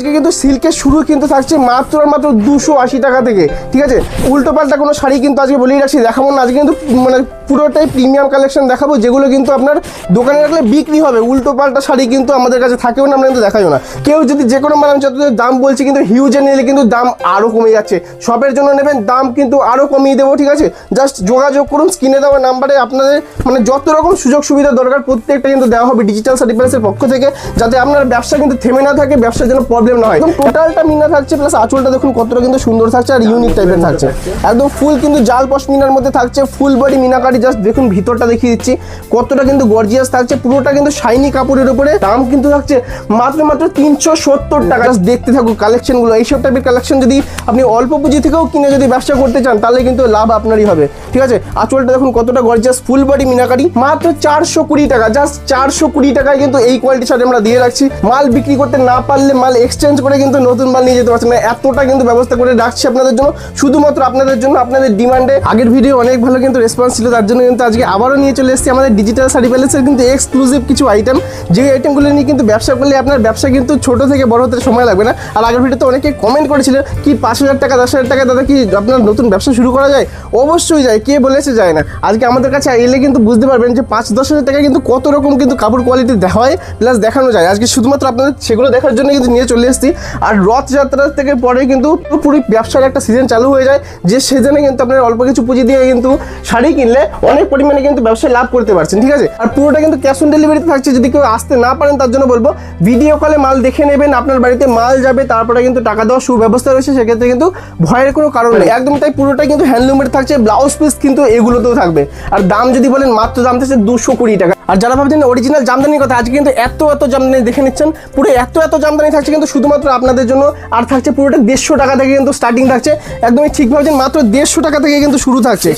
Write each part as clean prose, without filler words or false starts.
আজকে কিন্তু সিল্কের শুরু কিন্তু থাকছে মাত্র আর মাত্র 280 টাকা থেকে, ঠিক আছে। উল্টো পাল্টা কোনো শাড়ি কিন্তু আজকে বলেই রাখছি দেখাবো না, আজকে কিন্তু মানে পুরোটাই প্রিমিয়াম কালেকশন দেখাবো, যেগুলো কিন্তু আপনার দোকানে রাখলে বিক্রি হবে। উল্টো পাল্টা শাড়ি কিন্তু আমাদের কাছে থাকেও না, আমরা কিন্তু দেখাইও না। কেউ যদি যে কোনো মানে যত দাম বলছি কিন্তু হিউজে নিলে কিন্তু দাম আরও কমে যাচ্ছে। শপের জন্য নেবেন দাম কিন্তু আরও কমিয়ে দেবো, ঠিক আছে। জাস্ট যোগাযোগ করুন স্ক্রিনে দেওয়া নাম্বারে, আপনাদের মানে যত রকম সুযোগ সুবিধা দরকার প্রত্যেকটা কিন্তু দেওয়া হবে ডিজিটাল শাড়ি প্যালেসের পক্ষ থেকে, যাতে আপনার ব্যবসা কিন্তু থেমে না থাকে, ব্যবসার জন্য প্রবলেম না হয়। একদম টোটালটা মিনা থাকছে, প্লাস আঁচলটা দেখুন কতটা কিন্তু সুন্দর থাকছে আর ইউনিক টাইপের থাকছে। একদম ফুল কিন্তু জাল পশমিনার মধ্যে থাকছে, ফুল বডি মিনাকারি। জাস্ট দেখুন ভিতরটা দেখিয়ে দিচ্ছি কতটা কিন্তু গর্জিয়াস থাকছে, পুরোটা কিন্তু শাইনি কাপড়ের উপরে। দাম কিন্তু থাকছে মাত্র 370 টাকা। জাস্ট দেখতে থাকুন কালেকশনগুলো। এইসব টাইপের কালেকশন যদি আপনি অল্প পুঁজি থেকেও কিনে যদি ব্যবসা করতে চান তাহলে কিন্তু লাভ আপনারই হবে, ঠিক আছে। আঁচলটা দেখুন কতটা গর্জিয়াস, ফুল বডি মিনাকারি, মাত্র 420 টাকা। জাস্ট 420 টাকায় কিন্তু এই কোয়ালিটি শাড়ি আমরা দিয়ে রাখছি। মাল বিক্রি করতে না পারলে মাল এক্সচেঞ্জ করে কিন্তু নতুন মাল নিয়ে যেতে পারছেন না, এতটা কিন্তু ব্যবস্থা করে রাখছি আপনাদের জন্য, শুধুমাত্র আপনাদের জন্য, আপনাদের ডিমান্ডে। আগের ভিডিও অনেক ভালো কিন্তু রেসপন্স ছিল, তার জন্য কিন্তু আজকে আবারও নিয়ে চলে এসেছি আমাদের ডিজিটাল শাড়ি প্যালেসের কিন্তু এক্সক্লুসিভ কিছু আইটেম, যে আইটেমগুলো নিয়ে কিন্তু ব্যবসা করলে আপনার ব্যবসা কিন্তু ছোট থেকে বড় হতে সময় লাগবে না। আর আগের ভিডিওতে অনেকে কমেন্ট করেছিল কি 5,000 টাকা 10,000 টাকা দাদা কি আপনার নতুন ব্যবসা শুরু করা যায়? অবশ্যই যায়, কে বলেছে যায় না। আজকে আমাদের কাছে এলে কিন্তু বুঝতে পারবেন যে 5-10 হাজার টাকা কিন্তু কত রকম কিন্তু কাপড় কোয়ালিটি হয় প্লাস দেখানো যায়। আজকে শুধুমাত্র আপনাদের সেগুলো দেখার জন্য কিন্তু নিয়ে চলে এসেছি। আর রথযাত্রা থেকে পরে কিন্তু পুরো ব্যবসার একটা সিজন চালু হয়ে যায়, যে সিজনে কিন্তু আপনার অল্প কিছু পুঁজি দিয়ে কিন্তু শাড়ি কিনলে অনেক পরিমাণে কিন্তু ব্যবসায় লাভ করতে পারছেন, ঠিক আছে। আর পুরোটা কিন্তু ক্যাশ অন ডেলিভারিতে থাকছে। যদি কেউ আসতে না পারেন তার জন্য বলবো ভিডিও কলে মাল দেখে নেবেন, আপনার বাড়িতে মাল যাবে, তারপরে কিন্তু টাকা দেওয়ার সুব্যবস্থা রয়েছে, সেক্ষেত্রে কিন্তু ভয়ের কোনো কারণ নেই। একদম তাই পুরোটাই কিন্তু হ্যান্ডলুমের থাকছে, ব্লাউজ পিস কিন্তু এগুলোতেও থাকবে। আর দাম যদি বলেন মাত্র দাম থাকছে 220 টাকা। আর যারা ভাবছেন অরিজিনাল জামদানির কথা, আজকে কিন্তু এত জামদানি দেখে নিচ্ছেন, পুরো এত জামদানি থাকছে কিন্তু শুধুমাত্র আপনাদের জন্য। আর থাকছে পুরোটা 150 টাকা থেকে কিন্তু স্টার্টিং থাকছে, একদমই ঠিক ভাবছেন, মাত্র 150 টাকা থেকে কিন্তু শুরু থাকছে।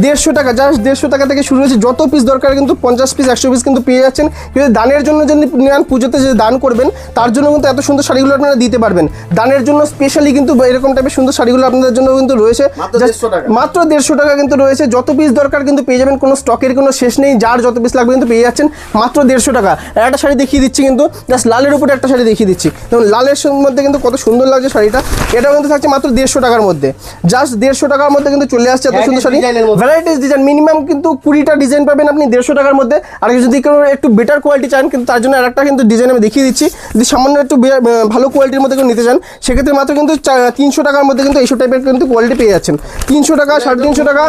150 টাকা, জাস্ট 150 টাকা থেকে শুরু হয়েছে। যত পিস দরকার কিন্তু 50 পিস 100 পিস কিন্তু পেয়ে যাচ্ছেন। কিন্তু দানের জন্য যদি নেন, পুজোতে যে দান করবেন তার জন্য কিন্তু এত সুন্দর শাড়িগুলো আপনারা দিতে পারবেন। দানের জন্য স্পেশালি কিন্তু এরকম টাইপের সুন্দর শাড়িগুলো আপনাদের জন্য কিন্তু রয়েছে, মাত্র 150 টাকা কিন্তু রয়েছে। যত পিস দরকার কিন্তু পেয়ে যাবেন, কোনো স্টকের কোনো শেষ নেই, যার যত পিস লাগবে কিন্তু পেয়ে যাচ্ছেন মাত্র 150 টাকা। একটা শাড়ি দেখিয়ে দিচ্ছি কিন্তু, জাস্ট লালের উপরে একটা শাড়ি দেখিয়ে দিচ্ছি, এবং লালের মধ্যে কিন্তু কত সুন্দর লাগছে শাড়িটা। এটাও কিন্তু থাকছে মাত্র 150 টাকার মধ্যে। জাস্ট 150 টাকার মধ্যে কিন্তু চলে আসছে এত সুন্দর শাড়ি। ভ্যারাইটিস ডিজাইন মিনিমাম কিন্তু 20টা ডিজাইন পাবেন আপনি 150 টাকার মধ্যে। আর যদি কেউ একটু বেটার কোয়ালিটি চান কিন্তু তার জন্য আরেকটা কিন্তু ডিজাইন আমি দেখিয়ে দিচ্ছি। যদি সামান্য একটু ভালো কোয়ালিটির মধ্যে কেউ নিতে চান সেক্ষেত্রে মাত্র কিন্তু 300 টাকার মধ্যে কিন্তু এইসব টাইপের কিন্তু কোয়ালিটি পেয়ে যাচ্ছেন। 300 টাকা, 350 টাকা,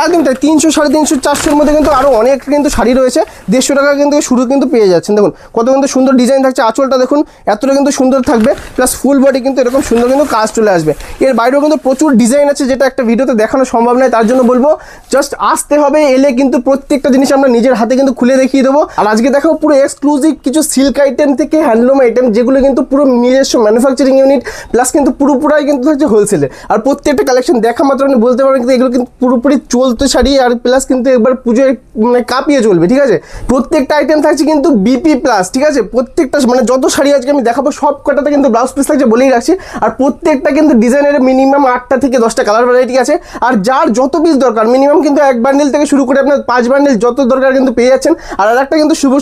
একদম তাই 300, 350, 400-র মধ্যে কিন্তু আরও অনেক কিন্তু শাড়ি রয়েছে। 150 টাকা কিন্তু শুরু কিন্তু পেয়ে যাচ্ছেন। দেখুন কত কিন্তু সুন্দর ডিজাইন থাকছে, আঁচলটা দেখুন এতটা কিন্তু সুন্দর থাকবে, প্লাস ফুল বডি কিন্তু এরকম সুন্দর কিন্তু কাজ চলে আসবে। এর বাইরেও কিন্তু প্রচুর ডিজাইন আছে, যেটা একটা ভিডিওতে দেখানো সম্ভব নয়, তার জন্য বলবো জাস্ট আসতে হবে। এলে কিন্তু প্রত্যেকটা জিনিস আমরা নিজের হাতে কিন্তু খুলে দেখিয়ে দেবো। আর আজকে দেখাবো পুরো এক্সক্লুসিভ কিছু সিল্ক আইটেম থেকে হ্যান্ডলুম আইটেম, যেগুলো কিন্তু পুরো নিজস্ব ম্যানুফ্যাকচারিং ইউনিট, প্লাস কিন্তু পুরোপুরাই কিন্তু থাকছে হোলসেলে। আর প্রত্যেকটা কালেকশন দেখা মাত্র আপনি বলতে পারবেন কিন্তু এগুলো কিন্তু পুরোপুরি চলতে শাড়ি, আর প্লাস কিন্তু একবার পুজোয় মানে কাঁপিয়ে চলবে, ঠিক আছে। প্রত্যেকটা আইটেম থাকছে কিন্তু বিপি প্লাস, ঠিক আছে। প্রত্যেকটা মানে যত শাড়ি আজকে আমি দেখাবো সব কটাতে কিন্তু ব্লাউজ পিস থাকছে বলেই রাখছি। আর প্রত্যেকটা কিন্তু ডিজাইনের মিনিমাম 8টা থেকে 10টা কালার ভ্যারাইটি আছে। আর যার যত পিস দরকার মিনিমাম কিন্তু 1 বান্ডেল থেকে শুরু করে আপনার 5 বান্ডেল যত দরকার কিন্তু পেয়ে যাচ্ছেন। আর একটা কিন্তু সুযোগ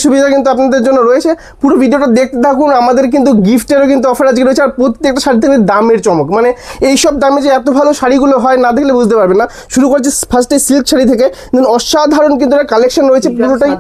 সুবিধা কিন্তু আপনাদের জন্য রয়েছে, পুরো ভিডিওটা দেখতে থাকুন। আমাদের কিন্তু গিফটেরও কিন্তু অফার আজকে রয়েছে। আর প্রত্যেকটা শাড়ি থেকে দামের চমক, মানে এইসব দামে যে এত ভালো শাড়িগুলো হয় না দেখলে বুঝতে পারবেন না। শুরু করছি ফার্স্টে সিল্ক শাড়ি থেকে, অসাধারণ কিন্তু একটা কালেকশন রয়েছে পুরোটাই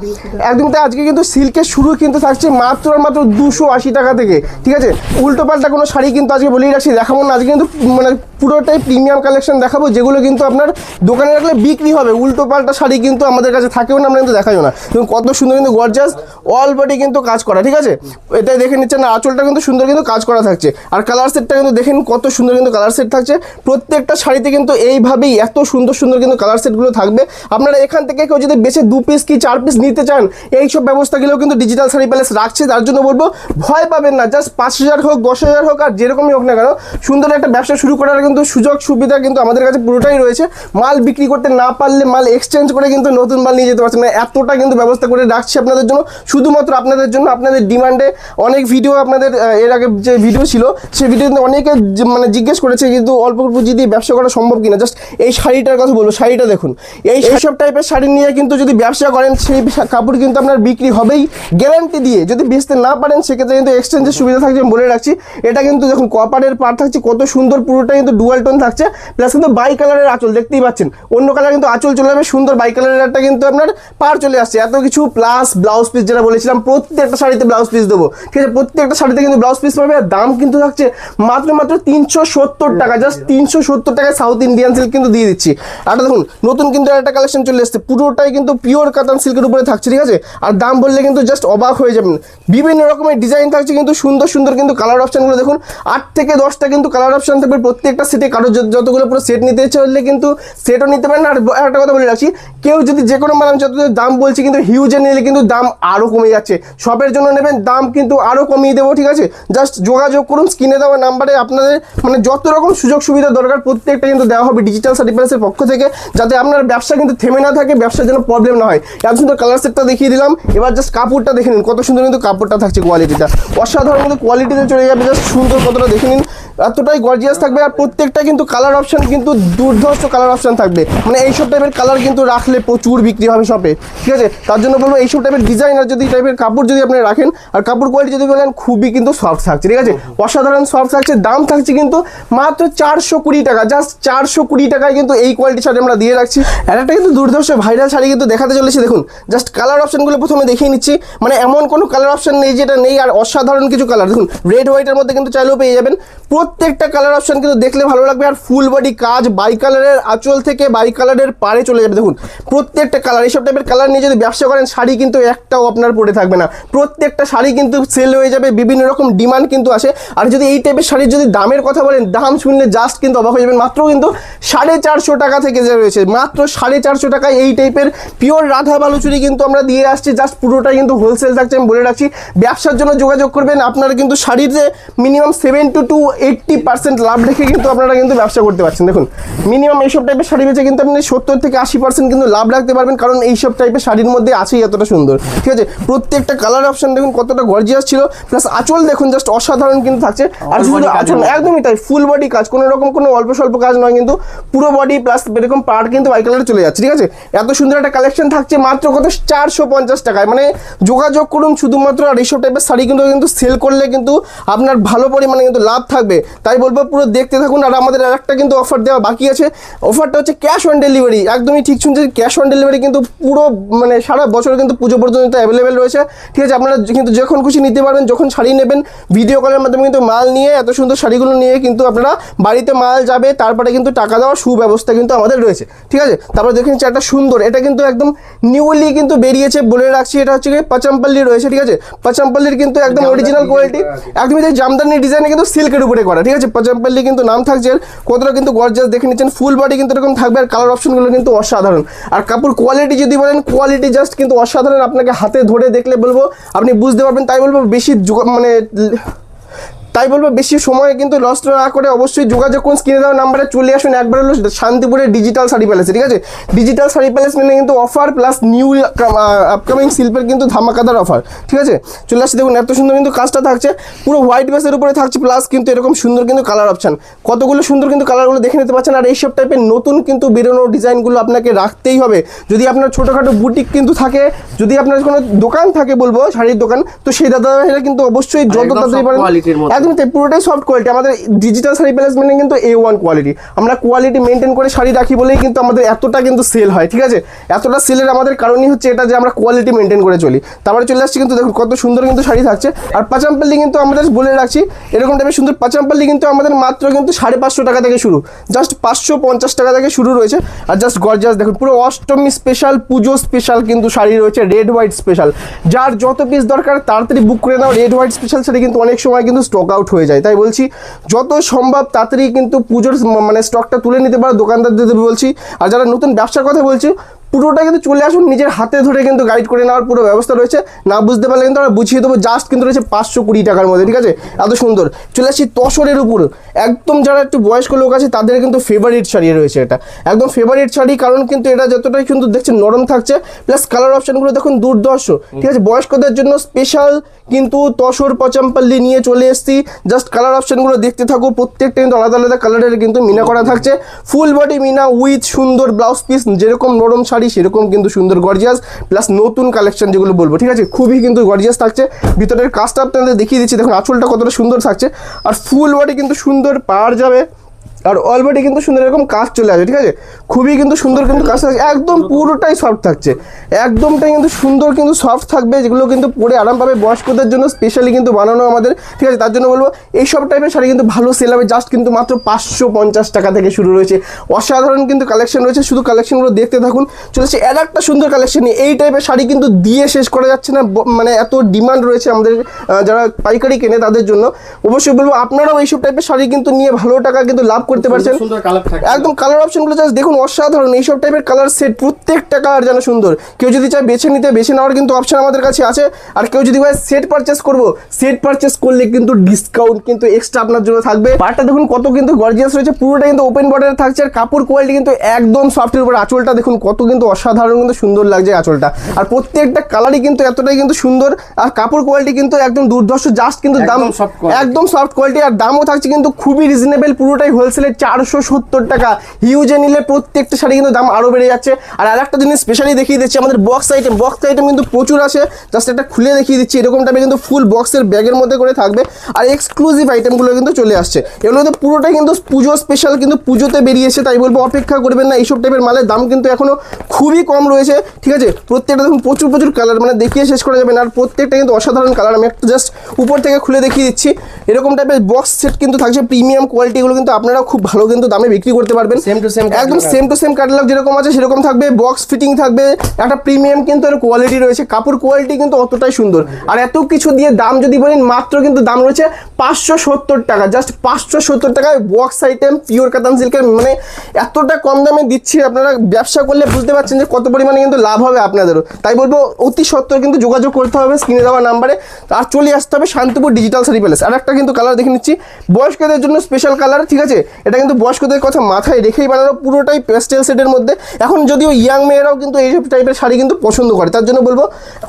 একদম। তাই আজকে কিন্তু সিল্কের শুরু কিন্তু থাকছে মাত্র আর মাত্র 280 টাকা থেকে, ঠিক আছে। উল্টো পাল্টা কোনো শাড়ি কিন্তু আজকে বলেই রাখছি দেখাবো না, আজকে কিন্তু মানে পুরোটাই প্রিমিয়াম কালেকশন দেখাবো, যেগুলো কিন্তু আপনার দোকানে রাখলে বিক্রি হবে। উল্টো পাল্টা শাড়ি কিন্তু আমাদের কাছে থাকেও না, আমরা কিন্তু দেখাইও না। এবং কত সুন্দর কিন্তু গর্জাস অল বডি কিন্তু কাজ করা, ঠিক আছে। এটাই দেখে নিচ্ছেন, আঁচলটা কিন্তু সুন্দর কিন্তু কাজ করা থাকছে। আর কালার সেটটা কিন্তু দেখেন কত সুন্দর কিন্তু কালার সেট থাকছে। প্রত্যেকটা শাড়িতে কিন্তু এইভাবেই এত সুন্দর সুন্দর কিন্তু কালার সেটগুলো থাকবে। আপনারা এখান থেকে কেউ যদি বেশি 2 পিস কি 4 পিস নিতে চান, এইসব ব্যবস্থাগুলোও কিন্তু ডিজিটাল শাড়ি প্যালেস রাখছে। তার জন্য বলবো ভয় পাবেন না, জাস্ট 5,000 হোক 10,000 হোক আর যেরকমই হোক না কেন, সুন্দর একটা ব্যবসা শুরু করার কিন্তু সুযোগ সুবিধা কিন্তু আমাদের কাছে পুরোটাই রয়েছে। মাল বিক্রি করতে না পারলে মাল এক্সচেঞ্জ করে কিন্তু নতুন মাল নিয়ে যেতে পারছেন না, এতটা কিন্তু ব্যবস্থা করে রাখছি আপনাদের জন্য, শুধুমাত্র আপনাদের জন্য। আপনাদের ডিমান্ডে অনেক ভিডিও আপনাদের এর আগে যে ভিডিও ছিল সেই ভিডিও কিন্তু অনেকে মানে জিজ্ঞেস করেছে কিন্তু অল্প পুঁজি দিয়ে ব্যবসা করা সম্ভব কিনা। জাস্ট এই শাড়িটার কথা বলবো, শাড়িটা দেখুন, এই সব টাইপের শাড়ি নিয়ে কিন্তু যদি ব্যবসা করেন সেই কাপড় কিন্তু আপনার বিক্রি হবেই গ্যারান্টি দিয়ে। যদি বেচতে না পারেন সেক্ষেত্রে কিন্তু এক্সচেঞ্জের সুবিধা থাকছে, আমি বলে রাখছি। এটা কিন্তু দেখুন কপারের পাড় থাকছে, কত সুন্দর, পুরোটা কিন্তু ডুয়াল টোন থাকছে, প্লাস কিন্তু বাই কালারের আঁচল দেখতেই পাচ্ছেন। অন্য কালার কিন্তু আঁচল চলে যাবে, সুন্দর বাই কালারের একটা কিন্তু আপনার পাড় চলে আসছে, এত কিছু। প্লাস ব্লাউজ পিস যেটা বলেছিলাম, প্রত্যেকটা শাড়িতে ব্লাউজ পিস দেবো, ঠিক আছে, প্রত্যেকটা শাড়িতে কিন্তু ব্লাউজ পিস পাবে। আর দাম কিন্তু থাকছে মাত্র 370 টাকা, জাস্ট 370 টাকায় সাউথ ইন্ডিয়ান সিল্ক কিন্তু দিয়ে দিচ্ছি। আর দেখুন নতুন কিন্তু একটা কালেকশন চলে এসেছে, পুরোটাই কিন্তু পিওর কাতান সিল্কের উপরে থাকছে, ঠিক আছে। আর দাম বললে কিন্তু জাস্ট অবাক হয়ে যাবেন, বিভিন্ন রকমের ডিজাইন থাকছে কিন্তু সুন্দর সুন্দর কিন্তু কালার অপশনগুলো দেখুন, 8 থেকে 10টা কিন্তু কালার অপশন থাকবে প্রত্যেকটা সেটে। কারো যতগুলো পুরো সেট নিতে ইচ্ছে হলে কিন্তু সেটও নিতে পারেন। আর একটা কথা বলে রাখছি, কেউ যদি যে কোনো মাল, আমি যত দাম বলছি কিন্তু হিউজে নিলে কিন্তু দাম আরও কমে যাচ্ছে। শপের জন্য নেবেন দাম কিন্তু আরও কমিয়ে দেবো, ঠিক আছে। জাস্ট যোগাযোগ করুন, স্ক্রিনে দেওয়া নাম্বারে আপনাদের মানে যত রকম সুযোগ সুবিধা দরকার প্রত্যেকটা কিন্তু দেওয়া হবে ডিজিটাল সার্টিফিকেটের পক্ষ থেকে, যাতে আপনার ব্যবসা কিন্তু থেমে না থাকে, ব্যবসার জন্য প্রবলেম না হয়। এত সুন্দর কালার সেটটা দেখিয়ে দিলাম, এবার জাস্ট কাপড়টা দেখে নিন, কত সুন্দর কিন্তু কাপড়টা থাকছে, কোয়ালিটিটা অসাধারণ কিন্তু কোয়ালিটিতে চলে যাবে। জাস্ট সুন্দর কতটা দেখে নিন, এতটাই গর্জিয়াস থাকবে। আর প্রত্যেকটা কিন্তু কালার অপশন কিন্তু দুর্ধর্ষ কালার অপশন থাকবে, মানে এইসব টাইপের কালার কিন্তু রাখলে প্রচুর বিক্রি হবে শপে, ঠিক আছে। তার জন্য বলবো এইসব টাইপের ডিজাইন আর যদি টাইপের কাপড় যদি আপনি রাখেন, আর কাপড় কোয়ালিটি যদি বলেন খুবই কিন্তু সফট থাকছে, ঠিক আছে, অসাধারণ সফট থাকছে। দাম থাকছে কিন্তু মাত্র 420 টাকা, জাস্ট 420 টাকায় কিন্তু এই কোয়ালিটি শাড়ি আমরা দিয়ে রাখছি। আর একটা কিন্তু দুর্ধর্ষ ভাইরাল শাড়ি কিন্তু দেখাতে চলেছি, দেখুন জাস্ট কালার অপশনগুলো প্রথমে দেখিয়ে নিচ্ছি। মানে এমন কোনো কালার অপশন নেই যেটা নেই, আর অসাধারণ কিছু কালার দেখুন, রেড হোয়াইটের মধ্যে কিন্তু চাইলেও পেয়ে যাবেন। প্রত্যেকটা কালার অপশন কিন্তু দেখলে ভালো লাগবে। আর ফুল বডি কাজ, বাই কালারের আঁচল থেকে বাই কালারের পাড়ে চলে যাবে, দেখুন প্রত্যেকটা কালার। এইসব টাইপের কালার নিয়ে যদি ব্যবসা করেন শাড়ি কিন্তু একটাও আপনার পড়ে থাকবে না, প্রত্যেকটা শাড়ি কিন্তু সেল হয়ে যাবে, বিভিন্ন রকম ডিমান্ড কিন্তু আসে। আর যদি এই টাইপের শাড়ির যদি দামের কথা বলেন, দাম শুনলে জাস্ট কিন্তু অবাক হয়ে যাবেন। মাত্র কিন্তু 450 টাকা থেকে যে রয়েছে, মাত্র 450 টাকায় এই টাইপের পিওর রাধা বালুচুরি কিন্তু আমরা দিয়ে আসছি। জাস্ট পুরোটা কিন্তু হোলসেল থাকছে, আমি বলে রাখছি। ব্যবসার জন্য যোগাযোগ করবেন, আপনারা কিন্তু শাড়িতে মিনিমাম 70 to 80% লাভ রেখে কিন্তু আপনারা কিন্তু ব্যবসা করতে পারছেন। দেখুন মিনিমাম এইসব টাইপের শাড়ি বেচে কিন্তু আপনি 70 থেকে 80% কিন্তু লাভ রাখতে পারবেন, কারণ এইসব টাইপের শাড়ির মধ্যে আছেই এতটা সুন্দর, ঠিক আছে। প্রত্যেকটা কালার অপশন দেখুন কতটা গর্জিয়াস ছিল, প্লাস আঁচল দেখুন জাস্ট অসাধারণ কিন্তু থাকছে। আর শুধু আঁচল একদমই তাই, ফুল বডি কাজ, কোনো রকম কোনো অল্প স্বল্প কাজ নয়, কিন্তু পুরো বডি প্লাস এরকম পার্ট কিন্তু বাই কালারে চলে যাচ্ছে, ঠিক আছে। এত সুন্দর একটা কালেকশন থাকছে মাত্র কত 450 টাকায়, মানে যোগাযোগ করুন শুধুমাত্র। আর এইসব টাইপের শাড়ি কিন্তু সেল করলে কিন্তু আপনার ভালো পরিমাণে কিন্তু লাভ থাকবে, তাই বলবো পুরো দেখতে থাকুন। আর আমাদের আরেকটা কিন্তু অফার দেওয়া বাকি আছে, অফারটা হচ্ছে ক্যাশ অন ডেলিভারি। একদমই ঠিক শুনছেন, ক্যাশ অন ডেলিভারি কিন্তু পুরো মানে সারা বছর কিন্তু পুজো পর্যন্ত অ্যাভেলেবেল রয়েছে, ঠিক আছে। আপনারা কিন্তু যখন খুশি নিতে পারবেন, যখন শাড়ি নেবেন ভিডিও কলের মাধ্যমে কিন্তু মাল নিয়ে, এত সুন্দর শাড়িগুলো নিয়ে কিন্তু আপনারা বাড়িতে মাল যাবে, তারপরে কিন্তু টাকা দেওয়ার সুব্যবস্থা কিন্তু আমাদের রয়েছে, ঠিক আছে। তারপরে দেখেন একটা সুন্দর, এটা কিন্তু একদম নিউলি কিন্তু বেরিয়েছে, বলে রাখছি। এটা হচ্ছে পাচামপল্লি রয়েছে, ঠিক আছে। পাচামপল্লির কিন্তু একদম অরিজিনাল কোয়ালিটি, একদমই জামদানি ডিজাইনে কিন্তু সিল্কের উপরে করা, ঠিক আছে। পাচামপল্লি কিন্তু নাম থাকছে, কতটা কিন্তু গর্জিয়াস দেখে নিচ্ছেন। ফুল বডি কিন্তু এরকম থাকবে, আর কালার অপশনগুলো কিন্তু অসাধারণ। আর কাপড় কোয়ালিটি যদি বলেন, কোয়ালিটি জাস্ট কিন্তু অসাধারণ, আপনাকে হাতে ধরে দেখলে বলবো আপনি বুঝতে পারবেন। তাই বলবো বেশি সময় কিন্তু লস না করে অবশ্যই যোগাযোগ করুন, স্ক্রিনে দেওয়া নাম্বারে চলে আসুন। একবার হলো শান্তিপুরের ডিজিটাল শাড়ি প্যালেসে, ঠিক আছে। ডিজিটাল শাড়ি প্যালেস মানে কিন্তু অফার প্লাস নিউ আপকামিং শিল্পের কিন্তু ধামাকাদার অফার, ঠিক আছে। চলে আসছে, দেখুন এত সুন্দর কিন্তু কাজটা থাকছে, পুরো হোয়াইট বেসের উপরে থাকছে, প্লাস কিন্তু এরকম সুন্দর কিন্তু কালার অপশান, কতগুলো সুন্দর কিন্তু কালারগুলো দেখে নিতে পারছেন। আর এইসব টাইপের নতুন কিন্তু বেরোনো ডিজাইনগুলো আপনাকে রাখতেই হবে। যদি আপনার ছোটোখাটো বুটিক কিন্তু থাকে, যদি আপনার কোনো দোকান থাকে বলবো শাড়ির দোকান, তো সেই দাদা ভাইরা কিন্তু অবশ্যই যত তাড়াতাড়ি পারেন, পুরোটাই সফট কোয়ালিটি। আমাদের ডিজিটাল শাড়ি প্যালেস মানে কিন্তু A1 কোয়ালিটি, আমরা কোয়ালিটি মেনটেন করে শাড়ি রাখি বলেই কিন্তু আমাদের এতটা কিন্তু সেল হয়, ঠিক আছে। এতটা সেলের আমাদের কারণই হচ্ছে এটা যে আমরা কোয়ালিটি মেনটেন করে চলি। তারপরে চলে আসছি কিন্তু দেখুন কত সুন্দর কিন্তু শাড়ি থাকছে। আর পাচামপল্লি কিন্তু আমাদের বলে রাখছি, এরকম টাইপের সুন্দর পাচামপল্লি কিন্তু আমাদের মাত্র কিন্তু 550 টাকা থেকে শুরু, জাস্ট 550 টাকা থেকে শুরু রয়েছে। আর জাস্ট গর্জিয়াস দেখুন, পুরো অষ্টমী স্পেশাল, পুজো স্পেশাল কিন্তু শাড়ি রয়েছে, রেড হোয়াইট স্পেশাল। যার যত পিস দরকার তাড়াতাড়ি বুক করে নাও, রেড হোয়াইট স্পেশাল শাড়ি কিন্তু অনেক সময় কিন্তু স্টক আউট হয়ে যায়, তাই বলছি যত সম্ভব তাড়াতাড়ি কিন্তু পুজোর মানে স্টকটা তুলে নিতে পারো দোকানদারদের বলছি। আর যারা নতুন ব্যবসার কথা বলছি, পুরোটা কিন্তু চলে আসুন, নিজের হাতে ধরে কিন্তু গাইড করে নেওয়ার পুরো ব্যবস্থা রয়েছে। না বুঝতে পারলে কিন্তু আমরা বুঝিয়ে দেবো, জাস্ট কিন্তু রয়েছে 520 টাকার মধ্যে, ঠিক আছে। এত সুন্দর চলে আসছি তসরের উপর, একদম যারা একটু বয়স্ক লোক আছে তাদের কিন্তু ফেভারিট শাড়ি রয়েছে, এটা একদম ফেভারিট শাড়ি। কারণ কিন্তু এটা যতটাই কিন্তু দেখছেন নরম থাকছে, প্লাস কালার অপশনগুলো দেখুন দুর্ধর্ষ, ঠিক আছে। বয়স্কদের জন্য স্পেশাল কিন্তু তসর পচামপাল্লি নিয়ে চলে এসেছি। জাস্ট কালার অপশনগুলো দেখতে থাকো, প্রত্যেকটা কিন্তু আলাদা আলাদা কালারের কিন্তু মিনা করা থাকছে। ফুল বডি মিনা উইথ সুন্দর ব্লাউজ পিস, যেরকম নরম শাড়ি সেরকম কিন্তু সুন্দর গর্জিয়াস, প্লাস নতুন কালেকশন যেগুলো বলবো, ঠিক আছে, খুবই কিন্তু গর্জিয়াস থাকছে। ভিতরের কাজটা আপনাদের দেখিয়ে দিচ্ছি, দেখুন আঁচলটা কতটা সুন্দর থাকছে, আর ফুল বডি কিন্তু সুন্দর পাওয়ার যাবে, আর অলরেডি কিন্তু সুন্দর এরকম কাজ চলে আসবে, ঠিক আছে। খুবই কিন্তু সুন্দর কিন্তু কাজ থাকছে, একদম পুরোটাই সফট থাকছে, একদমটাই কিন্তু সুন্দর কিন্তু সফট থাকবে, যেগুলো কিন্তু পরে আরাম পাবে। বয়স্কদের জন্য স্পেশালি কিন্তু বানানো আমাদের, ঠিক আছে। তার জন্য বলবো এইসব টাইপের শাড়ি কিন্তু ভালো সেল হবে, জাস্ট কিন্তু মাত্র 550 টাকা থেকে শুরু রয়েছে। অসাধারণ কিন্তু কালেকশন রয়েছে, শুধু কালেকশনগুলো দেখতে থাকুন। চলেছে আর একটা সুন্দর কালেকশন নিয়ে। এই টাইপের শাড়ি কিন্তু দিয়ে শেষ করা যাচ্ছে না, মানে এত ডিমান্ড রয়েছে আমাদের যারা পাইকারি কেনে তাদের জন্য। অবশ্যই বলবো আপনারাও এইসব টাইপের শাড়ি কিন্তু নিয়ে ভালো টাকা কিন্তু লাভ করতে পারছেন। একদম কালার অপশনগুলো জাস্ট দেখুন অসাধারণ, এইসব টাইপের কালার সেট, প্রত্যেকটা কালার যেন সুন্দর। কেউ যদি চায় বেছে নেওয়ার কিন্তু অপশন আমাদের কাছে আছে। আর কেউ যদি ভাই সেট পারচেস করবো, সেট পারচেস করলে কিন্তু ডিসকাউন্ট কিন্তু এক্সট্রা আপনার জন্য থাকবে। পার্টটা দেখুন কত কিন্তু গর্জিয়াস রয়েছে, পুরোটা কিন্তু ওপেন বর্ডারে থাকছে, আর কাপড় কোয়ালিটি কিন্তু একদম সফটের উপর। আঁচলটা দেখুন কত কিন্তু অসাধারণ কিন্তু সুন্দর লাগছে আঁচলটা, আর প্রত্যেকটা কালারই কিন্তু এতটাই কিন্তু সুন্দর, আর কাপড় কোয়ালিটি কিন্তু একদম দুর্ধর্ষ। জাস্ট কিন্তু দাম একদম সফট কোয়ালিটি, আর দামও থাকছে কিন্তু খুবই রিজনেবল, পুরোটাই হোলসেলে 470 টাকা। হিউজে নিলে প্রত্যেকটা শাড়ি কিন্তু দাম আরও বেড়ে যাচ্ছে। আর একটা জিনিস স্পেশালি দেখিয়ে দিচ্ছি, আমাদের বক্স আইটেম কিন্তু প্রচুর আছে। জাস্ট একটা খুলে দেখিয়ে দিচ্ছি, এরকম টাইপের কিন্তু ফুল বক্সের ব্যাগের মধ্যে করে থাকবে, আর এক্সক্লুসিভ আইটেমগুলো কিন্তু চলে আসছে। এগুলো কিন্তু পুরোটাই কিন্তু পুজো স্পেশাল, কিন্তু পুজোতে বেরিয়েছে, তাই বলবো অপেক্ষা করবেন না। এইসব টাইপের মালের দাম কিন্তু এখনো খুবই কম রয়েছে, ঠিক আছে। প্রত্যেকটা দেখুন প্রচুর কালার, মানে দেখিয়ে শেষ করা যাবে না, আর প্রত্যেকটা কিন্তু অসাধারণ কালার। আমি একটা জাস্ট উপর থেকে খুলে দেখিয়ে দিচ্ছি, এরকম টাইপের বক্স সেট কিন্তু থাকছে, প্রিমিয়াম কোয়ালিটি। এগুলো কিন্তু আপনারা খুব ভালো কিন্তু দামে বিক্রি করতে পারবেন। একদম সেম টু সেম ক্যাটালগ যেরকম আছে সেরকম থাকবে, বক্স ফিটিং থাকবে, একটা প্রিমিয়াম কিন্তু এর কোয়ালিটি রয়েছে, কাপড় কোয়ালিটি কিন্তু অতটাই সুন্দর। আর এত কিছু দিয়ে দাম যদি বলেন, মাত্র কিন্তু দাম রয়েছে 570 টাকা, জাস্ট 570 টাকায় বক্স আইটেম পিওর কাতান সিল্কের, মানে এতটা কম দামে দিচ্ছি। আপনারা ব্যবসা করলে বুঝতে পারছেন যে কত পরিমাণে কিন্তু লাভ হবে আপনাদেরও। তাই বলবো অতি সত্বর কিন্তু যোগাযোগ করতে হবে স্ক্রিনে দেওয়া নাম্বারে, আর চলে আসতে হবে শান্তিপুর ডিজিটাল শাড়ি প্যালেস। আর একটা কিন্তু কালার দেখে নিচ্ছি, বয়স্কদের জন্য স্পেশাল কালার, ঠিক আছে। এটা কিন্তু বয়স্কদের কথা মাথায় রেখেই বানানো, পুরোটাই প্যাস্টেল সেটের মধ্যে। এখন যদিও ইয়াং মেয়েরাও কিন্তু এইসব টাইপের শাড়ি কিন্তু পছন্দ করে, তার জন্য বলবো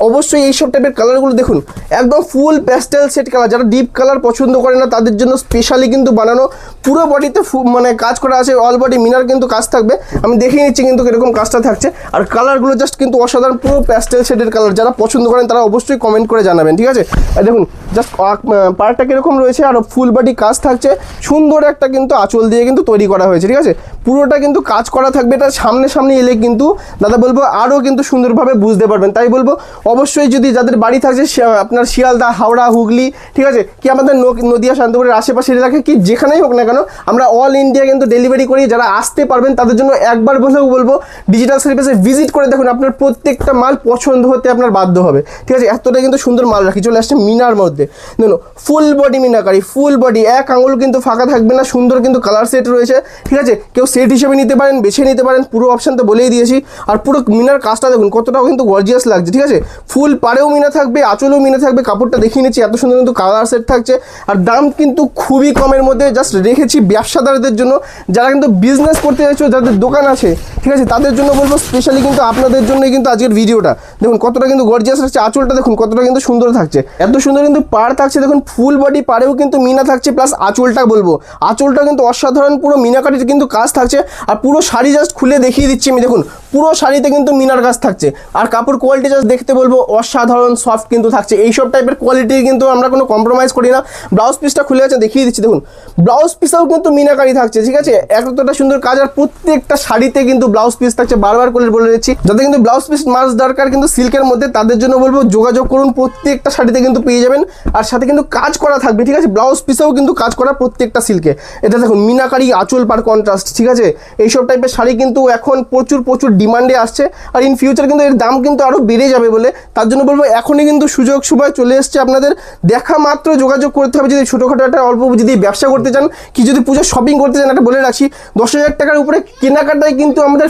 অবশ্যই এইসব টাইপের কালারগুলো দেখুন, একদম ফুল প্যাস্টেল সেট কালার। যারা ডিপ কালার পছন্দ করে না তাদের জন্য স্পেশালি কিন্তু বানানো, পুরো বডিতে মানে কাজ করা আছে, অল বডি মিনার কিন্তু কাজ থাকবে। আমি দেখিয়ে নিচ্ছি কিন্তু এরকম কাজটা থাকছে, আর কালারগুলো জাস্ট কিন্তু অসাধারণ, পুরো প্যাস্টেল সেটের কালার। যারা পছন্দ করেন তারা অবশ্যই কমেন্ট করে জানাবেন, ঠিক আছে। দেখুন জাস্ট পার্টটা কিরকম রয়েছে, আর ফুল বডি কাজ থাকছে, সুন্দর একটা কিন্তু আঁচল দিয়ে কিন্তু তৈরি করা হয়েছে, ঠিক আছে। পুরোটা কিন্তু কাজ করা থাকবে, এটা সামনে এলে কিন্তু দাদা বলবো আরও কিন্তু সুন্দরভাবে বুঝতে পারবেন। তাই বলবো অবশ্যই যদি যাদের বাড়ি থাকছে আপনার শিয়ালদা, হাওড়া, হুগলি, ঠিক আছে, কি আমাদের নদিয়া, শান্তপুরের আশেপাশের এলাকায়, কি যেখানেই হোক না কেন, আমরা অল ইন্ডিয়া কিন্তু ডেলিভারি করি। যারা আসতে পারবেন তাদের জন্য একবার বলবো ডিজিটাল সার্ভিসে ভিজিট করে দেখুন, আপনার প্রত্যেকটা মাল পছন্দ হতে আপনার বাধ্য হবে, ঠিক আছে। এতটা কিন্তু সুন্দর মাল রাখি। চলে আসছে মিনার মধ্যে, দেখুন full body meenakari, full body, এক আঙুল কিন্তু ফাঁকা থাকবে না, সুন্দর কিন্তু কালার সেট রয়েছে, ঠিক আছে। কেউ সেট হিসেবে নিতে পারেন, বেছে নিতে পারেন, পুরো অপশান তো বলেই দিয়েছি। আর পুরো মিনার কাজটা দেখুন কতটাও কিন্তু গর্জিয়াস লাগছে, ঠিক আছে। ফুল পাড়েও মিনা থাকবে, আঁচলেও মিনা থাকবে, কাপড়টা দেখিয়ে নিচ্ছি, এত সুন্দর কিন্তু কালার সেট থাকছে। আর দাম কিন্তু খুবই কমের মধ্যে জাস্ট রেখেছি ব্যবসাদারদের জন্য, যারা কিন্তু বিজনেস করতে চাইছো, যাদের দোকান আছে, ঠিক আছে, তাদের জন্য বলবো স্পেশালি কিন্তু আপনাদের জন্যই কিন্তু আজকের ভিডিওটা। দেখুন কতটা কিন্তু গর্জিয়াস থাকছে, আঁচলটা দেখুন কতটা কিন্তু সুন্দর থাকছে, এত সুন্দর কিন্তু পাড় থাকছে। দেখুন ফুল বডি পাড়েও কিন্তু মিনা থাকছে, প্লাস আঁচলটা বলবো, আঁচলটা কিন্তু অসাধারণ, পুরো মিনাকারির কিন্তু কাজ থাকছে। আর পুরো শাড়ি জাস্ট খুলে দেখিয়ে দিচ্ছি আমি, দেখুন পুরো শাড়িতে কিন্তু মিনার কাজ থাকছে। আর কাপড় কোয়ালিটি জাস্ট দেখতে বলবো অসাধারণ সফট কিন্তু থাকছে। এইসব টাইপের কোয়ালিটির কিন্তু আমরা কোনো কম্প্রোমাইজ করি না। ব্লাউজ পিসটা খুলে আছে দেখিয়ে দিচ্ছি, দেখুন ব্লাউজ পিসেও কিন্তু মিনাকারি থাকছে, ঠিক আছে। এতটা সুন্দর কাজ, আর প্রত্যেকটা শাড়িতে কিন্তু ব্লাউজ পিস থাকছে। বারবার করে বলে দিচ্ছি, যাদের কিন্তু ব্লাউজ পিস মাস্ট দরকার কিন্তু সিল্কের মধ্যে, তাদের জন্য বলবো যোগাযোগ করুন, প্রত্যেকটা শাড়িতে কিন্তু পেয়ে যাবেন। আর সাথে কিন্তু কাজ করা থাকবে, ঠিক আছে। ব্লাউজ পিসেও কিন্তু কাজ করা প্রত্যেকটা সিল্কে। এটা দেখুন মিনাকারি, আঁচল পার কন্ট্রাস্ট, ঠিক আছে। এইসব টাইপের শাড়ি কিন্তু এখন প্রচুর ডিমান্ডে আসছে, আর ইন ফিউচার কিন্তু এর দাম কিন্তু আরও বেড়ে যাবে বলে, তার জন্য বলবো এখনই কিন্তু সুযোগ সুবিধা চলে এসছে আপনাদের। দেখা মাত্র যোগাযোগ করতে হবে যদি ছোটোখাটো একটা অল্প যদি ব্যবসা করতে চান, কি যদি পুজো শপিং করতে চান। একটা বলে রাখছি 10,000 টাকার উপরে কেনাকাটায় কিন্তু আমাদের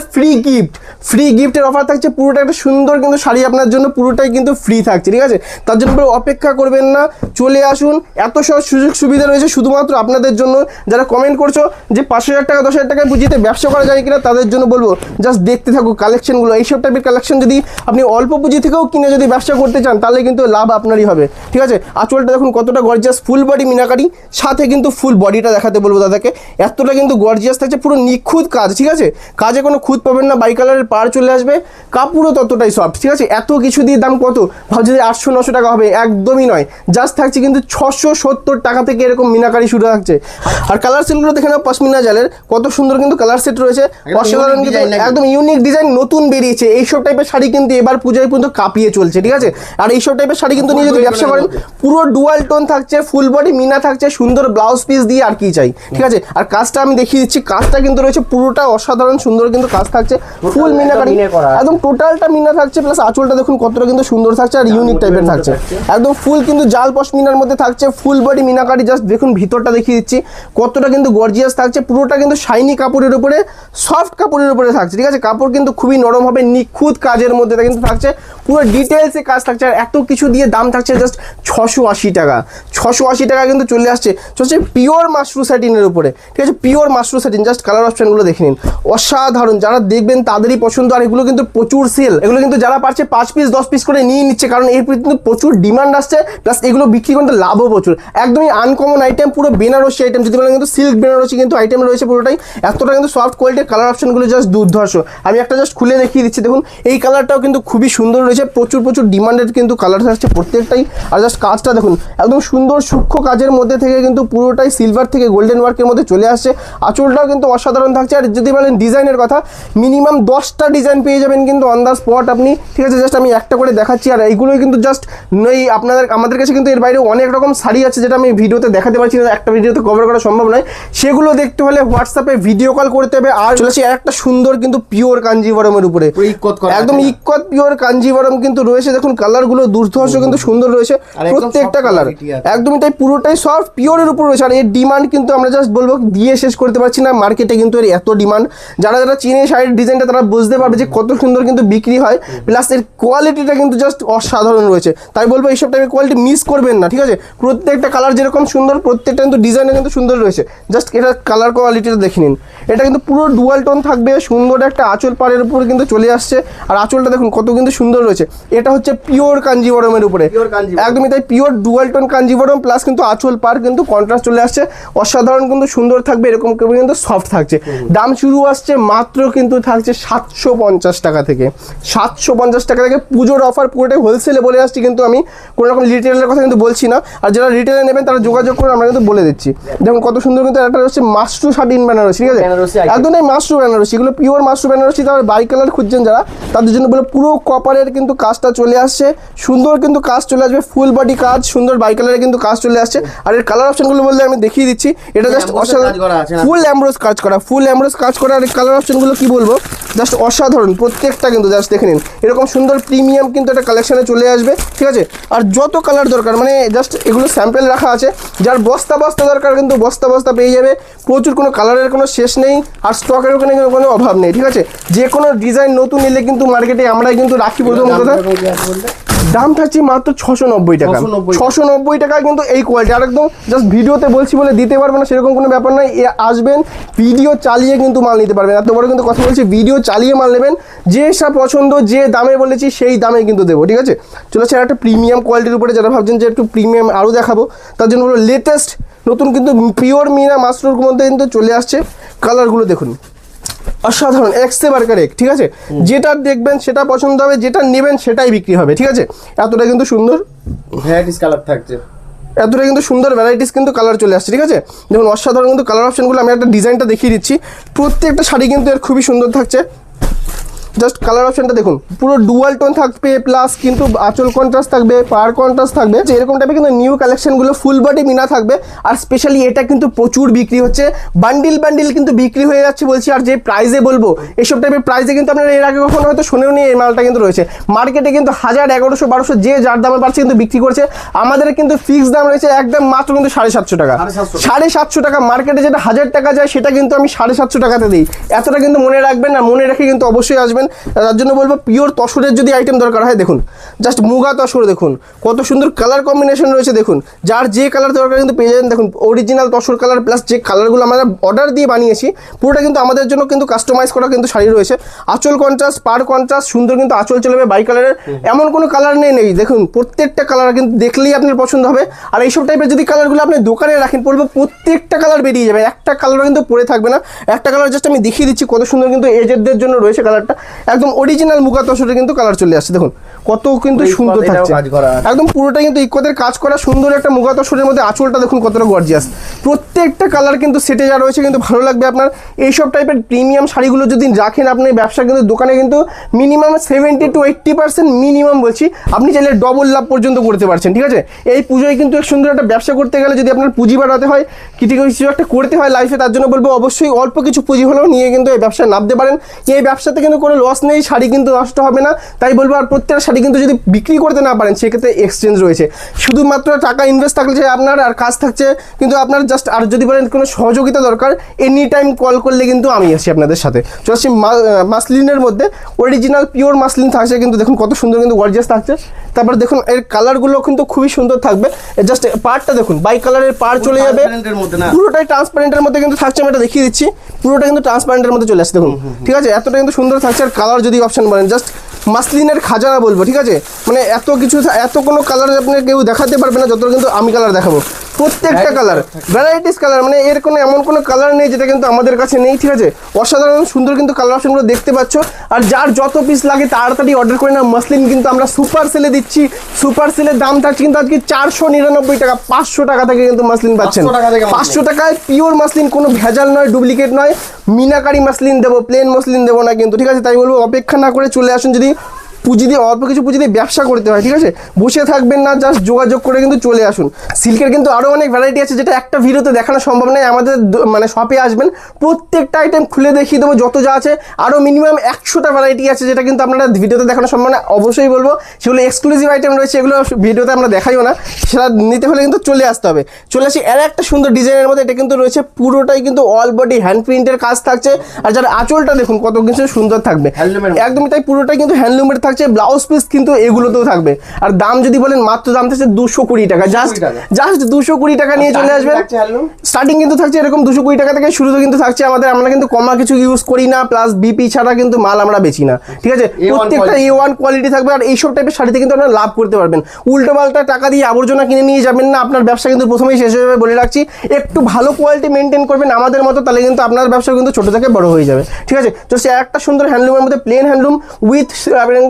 ফ্রি গিফটের অফার থাকছে। পুরোটা একটা সুন্দর কিন্তু শাড়ি আপনার জন্য পুরোটাই কিন্তু ফ্রি থাকছে, ঠিক আছে। তার জন্য অপেক্ষা করবেন না, চলে আসুন। এত সব সুযোগ সুবিধা রয়েছে শুধুমাত্র আপনাদের জন্য। যারা কমেন্ট করছো যে 5,000 টাকা 10,000 টাকায় পুঁজিতে ব্যবসা করা যায় কিনা, তাদের জন্য বলবো জাস্ট দেখতে থাকুক কালেকশনগুলো। এইসব টাইপের কালেকশন যদি আপনি অল্প পুঁজি থেকেও কিনে যদি ব্যবসা করতে চান, তাহলে কিন্তু লাভ আপনারই হবে, ঠিক আছে। আঁচলটা দেখুন কতটা গর্জিয়াস, ফুল বডি মিনাকারি, সাথে কিন্তু ফুল বডিটা দেখাতে বলবো দাদাকে। এতটা কিন্তু গর্জিয়াস থাকছে, পুরো নিখুঁত কাজ, ঠিক আছে। কাজে কোনো খুঁত পাবেন না, বাই কালারের পার চলে আসবে, কাপড়ও ততটাই সফট, ঠিক আছে। এত কিছু দিয়ে দাম কত ভাবছি যে 800-900 টাকা হবে, একদমই নয়। জাস্ট থাকছে কিন্তু 670 টাকা থেকে এরকম মিনাকারি শুরু থাকছে। আর কালার সেটগুলো দেখে নাও, পশমিনা জালের কত সুন্দর কিন্তু কালার সেট রয়েছে, অসাধারণ কিন্তু একদম ইউনিক ডিজাইন, নতুন বেরিয়েছে। এইসব টাইপের শাড়ি কিন্তু এবার পূজায় কিন্তু কাঁপিয়ে চলছে, ঠিক আছে। আর এইসব টাইপের শাড়ি কিন্তু নিয়ে যদি ব্যবসা করেন, পুরো ডুয়াল টোন থাকছে, ফুল বডি মিনা থাকছে, সুন্দর ব্লাউজ পিস দিয়ে, আর কি চাই, ঠিক আছে। আর কাজটা আমি দেখিয়ে দিচ্ছি, কাজটা কিন্তু রয়েছে পুরোটা অসাধারণ সুন্দর কিন্তু কাজ থাকছে, ফুল মিনাকারি, একদম টোটালটা মিনা থাকছে। প্লাস আঁচলটা দেখুন কতটা কিন্তু সুন্দর থাকছে আর ইউনিক টাইপের থাকছে, একদম ফুল কিন্তু জাল পশমিনার মধ্যে থাকছে, ফুল বডি মিনাকারি। জাস্ট দেখুন ভিতরটা দেখিয়ে দিচ্ছি কতটা কিন্তু গর্জিয়াস থাকছে, পুরোটা কিন্তু শাইনি কাপড়ের উপরে, সফট কাপড়ের উপরে থাকছে, ঠিক আছে। কাপড় কিন্তু খুবই নরম হবে, নিখুঁত কাজের মধ্যে কিন্তু থাকছে, পুরো ডিটেলসে কাজ থাকছে। আর এত কিছু দিয়ে দাম থাকছে জাস্ট 680 টাকা। 680 টাকা কিন্তু চলে আসছে পিওর মাশরু স্যাটিনের উপরে, ঠিক আছে। Pure Mashru satin, just colour অপশনগুলো দেখে নিন, অসাধারণ। যারা দেখবেন তাদেরই পছন্দ। আর এগুলো কিন্তু প্রচুর সেল, এগুলো কিন্তু যারা পারছে 5 পিস 10 পিস করে নিয়ে নিচ্ছে, কারণ এর কিন্তু প্রচুর ডিমান্ড আসছে। প্লাস এগুলো বিক্রি করতে লাভও প্রচুর, একদমই আনকমন আইটেম, পুরো বেনারসি আইটেম যদি বলেন, কিন্তু সিল্ক বেনারসি কিন্তু আইটেম রয়েছে পুরোটাই। এতটা কিন্তু সফট কোয়ালিটির, কালার অপশনগুলো জাস্ট দুর্ধর্ষ। আমি একটা জাস্ট খুলে দেখিয়ে দিচ্ছি, দেখুন এই কালারটাও কিন্তু খুবই সুন্দর রয়েছে, প্রচুর ডিমান্ডেড কিন্তু কালার থাকছে প্রত্যেকটাই। আর জাস্ট কাজটা দেখুন, একদম সুন্দর সূক্ষ্ম কাজের মধ্যে থেকে কিন্তু পুরোটাই সিলভার থেকে গোল্ডেন ওয়ার্কের মধ্যে চলে আসছে। আঁচলটাও কিন্তু অসাধারণ থাকছে। আর যদি বলেন ডিজাইনের কথা, মিনিমাম 10টা ডিজাইন পেয়ে যাবেন কিন্তু অন দ্য স্পট আপনি, ঠিক আছে। জাস্ট আমি একটা করে দেখাচ্ছি। আর এইগুলোই কিন্তু জাস্ট এই আমাদের কাছে কিন্তু এর বাইরে অনেক রকম শাড়ি আছে, যেটা আমি ভিডিওতে দেখাতে পারছি না, একটা ভিডিওতে কভার করা সম্ভব নয়। সেগুলো দেখতে হলে হোয়াটসঅ্যাপে ভিডিও কল করতে হবে। আর চলেছি একটা সুন্দর কিন্তু পিওর কাঞ্জিভরমের উপরে, একদম ইক্কত পিওর কাঞ্জিভরম কিন্তু রয়েছে। দেখুন কালারগুলো দুর্ধর্ষ কিন্তু সুন্দর রয়েছে, প্রত্যেকটা কালার একদমই তাই, পুরোটাই সফট পিওরের উপর রয়েছে। আর এর ডিমান্ড কিন্তু আমরা জাস্ট বলবো দিয়ে শেষ করতে পারছি না, মার্কেটে কিন্তু এর এত ডিমান্ড। যারা চিনে শাড়ির ডিজাইনটা তারা বুঝতে পারবে যে কত সুন্দর কিন্তু বিক্রি হয়। প্লাস এর কোয়ালিটিটা কিন্তু জাস্ট অসাধারণ রয়েছে। তাই বলবো এইসব টাইপের কোয়ালিটি মিস করবেন না, ঠিক আছে। প্রত্যেকটা কালার যেরকম সুন্দর, প্রত্যেকটা কিন্তু ডিজাইনটা কিন্তু সুন্দর রয়েছে। জাস্ট এটা কালার কোয়ালিটিটা দেখে নিন, এটা কিন্তু পুরো ডুয়াল টোন থাকবে, সুন্দর একটা আঁচল পাড়ের উপর কিন্তু চলে আসছে। আর আঁচলটা দেখুন কত কিন্তু সুন্দর রয়েছে। এটা হচ্ছে পিওর কাঞ্জিভরমের উপরে, একদমই তাই, pure dual tone Kanjivaram. Plus কিন্তু আঁচল পাড় কিন্তু কন্ট্রাস্ট চলে আসছে, অসাধারণ কিন্তু সুন্দর থাকবে, এরকম কিন্তু সফট থাকছে। দাম শুরু আসছে মাত্র কিন্তু থাকছে 750 টাকা থেকে, 750 টাকা থেকে পুজোর অফার, পুরোটাই হোলসেলে বলে আসছি, কিন্তু আমি কোনো রকম রিটেলের কথা কিন্তু বলছি না। আর যারা রিটেলে নেবেন তারা যোগাযোগ করে, আমরা কিন্তু বলে দিচ্ছি। দেখুন কত সুন্দর কিন্তু একটা হচ্ছে মাশরু শাটিন বেনারসি, ঠিক আছে, একদম এই মাশরু বেনারসি, এগুলো পিওর মাশরু বেনারসি। তারপর বাই কালার খুঁজছেন যারা, তাদের জন্য বলে পুরো কপারের কিন্তু কাজটা চলে আসছে, সুন্দর কিন্তু কাজ চলে আসবে, ফুল বডি কাজ, সুন্দর বাই কালারের কিন্তু কাজ চলে আসছে। আর এর কালার অপশনগুলো বললে আমি দেখিয়ে দিচ্ছি, এটা জাস্ট অসাধারণ, ফুল এমব্রোজ কাজ করা, ফুল এমব্রোজ কাজ করা। আর কালার অপশনগুলো কি বলবো, জাস্ট অসাধারণ প্রত্যেকটা কিন্তু, জাস্ট দেখে নিন, এরকম সুন্দর প্রিমিয়াম কিন্তু একটা কালেকশনে চলে আসবে, ঠিক আছে। আর যত কালার দরকার, মানে জাস্ট এগুলো স্যাম্পেল রাখা আছে, যার বস্তা দরকার কিন্তু বস্তা পেয়ে যাবে, প্রচুর, কোনো কালারের কোনো শেষ নেই। আর স্টকের ওখানে কোনো অভাব নেই, ঠিক আছে। যে কোনো ডিজাইন নতুন এলে কিন্তু মার্কেটে আমরাই কিন্তু রাখি। প্রথম কথা দাম থাকছে মাত্র 690 টাকা, 690 টাকায় কিন্তু এই কোয়ালিটি। আর একদম জাস্ট ভিডিওতে বলছি বলে দিতে পারবে না সেরকম কোনো ব্যাপার নয়, আসবেন ভিডিও চালিয়ে কিন্তু মাল নিতে পারবেন। এত বড় কিন্তু কথা বলছি, ভিডিও চালিয়ে মাল নেবেন, যে সব পছন্দ যে দামে বলেছি সেই দামে কিন্তু দেবো, ঠিক আছে। চলেছে একটা প্রিমিয়াম কোয়ালিটির উপরে, যারা ভাবছেন যে একটু প্রিমিয়াম আরও দেখাবো, তার জন্য বলো লেটেস্ট নতুন কিন্তু পিওর মিনা মাশরুর মধ্যে কিন্তু চলে আসছে। কালারগুলো দেখুন অসাধারণ, এক্সেবারকার এক, ঠিক আছে। যেটা দেখবেন সেটা পছন্দ হবে, যেটা নেবেন সেটাই বিক্রি হবে, ঠিক আছে। এতটা কিন্তু সুন্দর ভ্যারাইটিস কালার থাকছে, এতটা কিন্তু সুন্দর ভ্যারাইটিস কিন্তু কালার চলে আসছে, ঠিক আছে। দেখুন অসাধারণ কিন্তু কালার অপশনগুলো, আমি একটা ডিজাইনটা দেখিয়ে দিচ্ছি। প্রত্যেকটা শাড়ি কিন্তু এর খুবই সুন্দর থাকছে, জাস্ট কালার অপশনটা দেখুন, পুরো ডুয়াল টোন থাকবে, প্লাস কিন্তু আঁচল কন্ট্রাস্ট থাকবে, পার কন্ট্রাস্ট থাকবে, যে এরকম টাইপের কিন্তু নিউ কালেকশনগুলো ফুল বডি মিনা থাকবে। আর স্পেশালি এটা কিন্তু প্রচুর বিক্রি হচ্ছে, বান্ডিল বান্ডিল কিন্তু বিক্রি হয়ে যাচ্ছে বলছি। আর যে প্রাইসে বলবো, এইসব টাইপের প্রাইসে কিন্তু আপনারা এর আগে কখনো হয়তো শোনেও নি, এই মালটা কিন্তু রয়েছে মার্কেটে কিন্তু 1000, 1100, 1200 যে যার দামে পাচ্ছে কিন্তু বিক্রি করছে। আমাদের কিন্তু ফিক্স দাম রয়েছে একদম মাত্র কিন্তু 750 টাকা, 750 টাকা। মার্কেটে যেটা 1000 টাকা যায় সেটা কিন্তু আমি 750 টাকাতে দিই। এতটা কিন্তু মনে রাখবেন, না মনে রেখে কিন্তু অবশ্যই আসবেন। তার জন্য বলবো পিওর তসরের যদি আইটেম দরকার হয়, দেখুন জাস্ট মুগা তসর দেখুন কত সুন্দর কালার কম্বিনেশন রয়েছে, দেখুন যার যে কালার দরকার কিন্তু পেয়ে যাবেন। দেখুন অরিজিনাল তসর কালার, প্লাস যে কালারগুলো আমরা অর্ডার দিয়ে বানিয়েছি পুরোটা কিন্তু আমাদের জন্য কিন্তু কাস্টমাইজ করা কিন্তু শাড়ি রয়েছে। আঁচল কন্ট্রাস্ট, পার কন্ট্রাস্ট, সুন্দর কিন্তু আঁচল চলবে বাই কালারের, এমন কোনো কালার নেই। দেখুন প্রত্যেকটা কালার কিন্তু দেখলেই আপনার পছন্দ হবে। আর এইসব টাইপের যদি কালারগুলো আপনি দোকানে রাখেন, বলবো প্রত্যেকটা কালার বেরিয়ে যাবে, একটা কালার কিন্তু পরে থাকবে না। একটা কালার জাস্ট আমি দেখিয়ে দিচ্ছি কত সুন্দর কিন্তু এজেডদের জন্য রয়েছে কালারটা, একদম অরিজিনাল মুগা তসরে কিন্তু কালার চলে আসছে। দেখুন কত কিন্তু সুন্দর থাকছে, একদম পুরোটা কিন্তু ইকোদের কাজ করা সুন্দর একটা মুগা তসরের মধ্যে আঁচলটা দেখুন কতটা গর্জিয়াস। প্রত্যেকটা কালার কিন্তু সেটে যা রয়েছে কিন্তু ভালো লাগবে আপনার। এইসব টাইপের প্রিমিয়াম শাড়িগুলো যদি রাখেন আপনি ব্যবসা কিন্তু দোকানে কিন্তু মিনিমাম 70 to 80% মিনিমাম বলছি, আপনি চাইলে ডবল লাভ পর্যন্ত করতে পারছেন। ঠিক আছে, এই পুজোয় কিন্তু এক সুন্দর একটা ব্যবসা করতে গেলে যদি আপনার পুঁজি বাড়াতে হয়, কিছু একটা করতে হয় লাইফে, তার জন্য বলবো অবশ্যই অল্প কিছু পুঁজি হলেও নিয়ে কিন্তু এই ব্যবসায় নামতে পারেন। এই ব্যবসাতে কিন্তু কোনো লস নেই, শাড়ি কিন্তু নষ্ট হবে না, তাই বলবো। আর প্রত্যেকটা শাড়ি কিন্তু যদি বিক্রি করতে না পারেন সেক্ষেত্রে এক্সচেঞ্জ রয়েছে, শুধুমাত্র টাকা ইনভেস্ট থাকলে আপনার আর কাজ থাকছে কিন্তু আপনার জাস্ট। আর যদি বলেন কোনো সহযোগিতা দরকার, এনি টাইম কল করলে কিন্তু আমি আছি আপনাদের সাথে। চলে আসছি মাসলিনের মধ্যে, অরিজিনাল পিওর মাসলিন থাকছে কিন্তু দেখুন কত সুন্দর কিন্তু গর্জিয়াস থাকছে। তারপর দেখুন এর কালারগুলো কিন্তু খুবই সুন্দর থাকবে, জাস্ট পার্টটা দেখুন বাই কালারের পার চলে যাবে, পুরোটাই ট্রান্সপারেন্টের মধ্যে কিন্তু থাকছে। আমি এটা দেখিয়ে দিচ্ছি, পুরোটা কিন্তু ট্রান্সপারেন্টের মধ্যে চলে আসছে দেখুন। ঠিক আছে, এতটা কিন্তু সুন্দর থাকছে। আর কালার যদি অপশন বলেন, জাস্ট মাসলিনের খাজানা বলবো। ঠিক আছে, মানে এত কিছু, এত কোনো কালার আপনাকে কেউ দেখাতে পারবে না যতটা কিন্তু আমি কালার দেখাবো। প্রত্যেকটা কালার ভ্যারাইটিস কালার, মানে এর কোনো এমন কোনো কালার নেই যেটা কিন্তু আমাদের কাছে নেই। ঠিক আছে, অসাধারণ সুন্দর কিন্তু কালার অপশনগুলো দেখতে পাচ্ছ। আর যার যত পিস লাগে তাড়াতাড়ি অর্ডার করে না, মাসলিন কিন্তু আমরা সুপার সেলে দিচ্ছি। সুপার সেলের দাম থাকছে কিন্তু আজকে 499 টাকা, 500 টাকা থেকে কিন্তু মাসলিন পাচ্ছেন। 500 টাকায় পিওর মাসলিন, কোনো ভেজাল নয়, ডুপ্লিকেট নয়, মিনাকারি মাসলিন দেবো, প্লেন মাসলিন দেবো না কিন্তু। ঠিক আছে, তাই বলবো অপেক্ষা না করে চলে আসুন। যদি পুঁজি দিয়ে অল্প কিছু পুঁজি দিয়ে ব্যবসা করতে হয়, ঠিক আছে, বসে থাকবেন না, জাস্ট যোগাযোগ করে কিন্তু চলে আসুন। সিল্কের কিন্তু আরও অনেক ভ্যারাইটি আছে যেটা একটা ভিডিওতে দেখানো সম্ভব নয়। আমাদের মানে শপে আসবেন, প্রত্যেকটা আইটেম খুলে দেখিয়ে দেবো যত যা আছে। আরও মিনিমাম 100টা ভ্যারাইটি আছে যেটা কিন্তু আপনারা ভিডিওতে দেখানো সম্ভব নয়। অবশ্যই বলবো সেগুলো এক্সক্লুসিভ আইটেম রয়েছে, এগুলো ভিডিওতে আমরা দেখাইও না। সেটা নিতে হলে কিন্তু চলে আসতে হবে। চলে আসি আর একটা সুন্দর ডিজাইনের মধ্যে, এটা কিন্তু রয়েছে পুরোটাই কিন্তু অল বডি হ্যান্ড প্রিন্টের কাজ থাকছে। আর যারা আঁচলটা দেখুন কত কিছু সুন্দর থাকবে, একদমই তাই, পুরোটাই কিন্তু হ্যান্ডলুমের থাকছে। ব্লাউজ পিস কিন্তু এগুলোতেও থাকবে। আর দাম যদি বলেন, মাত্র দাম থাকছে 220 টাকা, জাস্ট 220 টাকা নিয়ে চলে আসবেন। স্টার্টিং কিন্তু থাকছে এরকম 220 টাকা থেকে শুরুতে কিন্তু থাকছে আমাদের। আমরা কিন্তু কমা কিছু ইউজ করি না, প্লাস বিপি ছাড়া কিন্তু মাল আমরা বেচি না। ঠিক আছে, প্রত্যেকটা A1 কোয়ালিটি থাকবে। আর এইসব টাইপের শাড়িতে কিন্তু আপনারা লাভ করতে পারবেন। উল্টো পাল্টা টাকা দিয়ে আবর্জনা কিনে নিয়ে যাবেন না, আপনার ব্যবসা কিন্তু প্রথমেই শেষ হয়ে যাবে বলে রাখছি। একটু ভালো কোয়ালিটি মেনটেন করবেন আমাদের মতো, তাহলে কিন্তু আপনার ব্যবসা কিন্তু ছোট থেকে বড় হয়ে যাবে। ঠিক আছে, তো সে একটা সুন্দর হ্যান্ডলুমের মধ্যে, প্লেন হ্যান্ডলুম উইথ